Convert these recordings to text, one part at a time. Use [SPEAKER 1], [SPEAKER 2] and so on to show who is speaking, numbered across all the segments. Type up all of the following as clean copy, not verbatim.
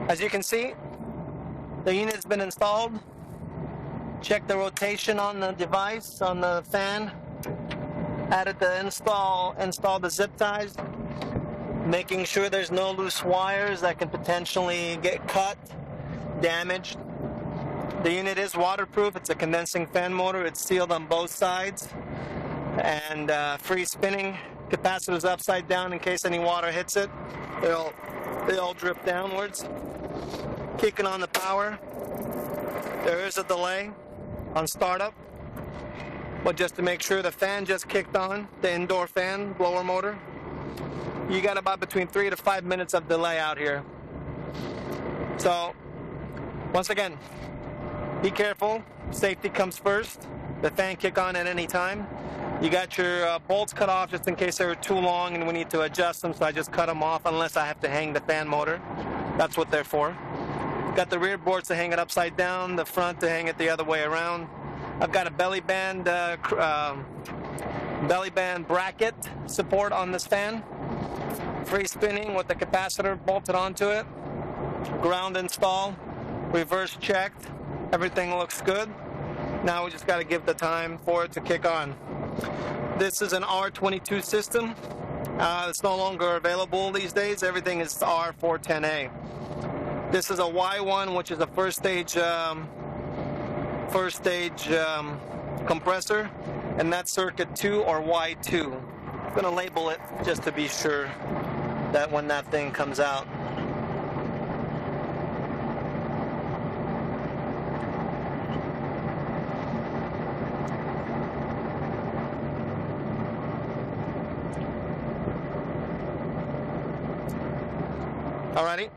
[SPEAKER 1] As you can see, the unit's been installed. Check the rotation on the device, on the fan. Added the install the zip ties, making sure there's no loose wires that can potentially get cut, damaged. The unit is waterproof. It's a condensing fan motor. It's sealed on both sides, and free spinning. Capacitor's upside down in case any water hits it. They all drip downwards. Kicking on the power. There is a delay on startup, but just to make sure, the fan just kicked on, the indoor fan, blower motor. You got about between 3 to 5 minutes of delay out here. So, once again, be careful. Safety comes first. The fan kick on at any time. You got your bolts cut off just in case they're too long and we need to adjust them, so I just cut them off unless I have to hang the fan motor. That's what they're for. Got the rear boards to hang it upside down, the front to hang it the other way around. I've got a belly band bracket support on this fan. Free spinning with the capacitor bolted onto it. Ground install, reverse checked. Everything looks good. Now we just got to give the time for it to kick on. This is an R22 system. It's no longer available these days. Everything is R410A. This is a Y1, which is a first stage compressor, and that's circuit 2 or Y2. I'm going to label it just to be sure that when that thing comes out. Alrighty.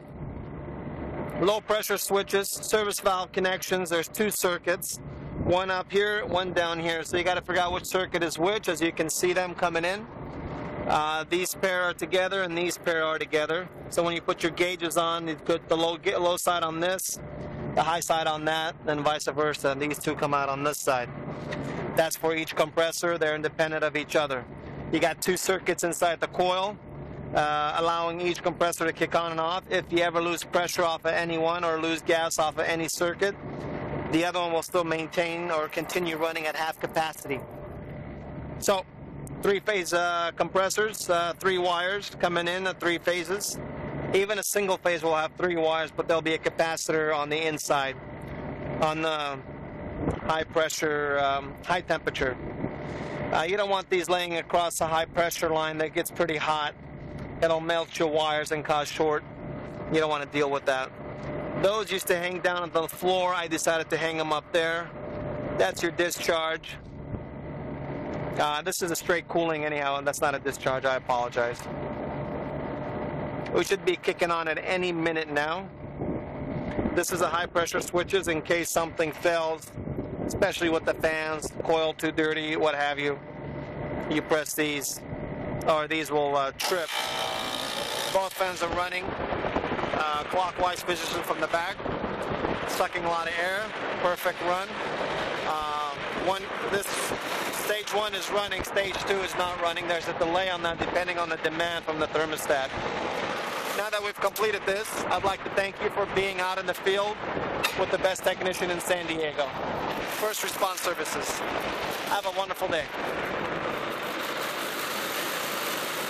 [SPEAKER 1] Low pressure switches, service valve connections. There's 2 circuits, one up here, one down here. So you got to figure out which circuit is which. As you can see them coming in. These pair are together and these pair are together. So when you put your gauges on, you put the low side on this, the high side on that, then vice versa. These two come out on this side. That's for each compressor. They're independent of each other. You got 2 circuits inside the coil, allowing each compressor to kick on and off. If you ever lose pressure off of any one or lose gas off of any circuit, the other one will still maintain or continue running at half capacity. So 3-phase compressors, 3 wires coming in at 3 phases. Even a single phase will have 3 wires, but there'll be a capacitor on the inside on the high pressure, high temperature. You don't want these laying across a high pressure line that gets pretty hot. It'll melt your wires and cause short. You don't want to deal with that. Those used to hang down on the floor. I decided to hang them up there. That's your discharge. This is a straight cooling anyhow, and that's not a discharge. I apologize. We should be kicking on at any minute now. This is a high pressure switches in case something fails, especially with the fans, coil too dirty, what have you. You press these, or these will trip. Both fans are running clockwise position from the back, sucking a lot of air. Perfect run. This stage 1 is running, stage 2 is not running. There's a delay on that depending on the demand from the thermostat. Now that we've completed this, I'd like to thank you for being out in the field with the best technician in San Diego. First Response Services. Have a wonderful day.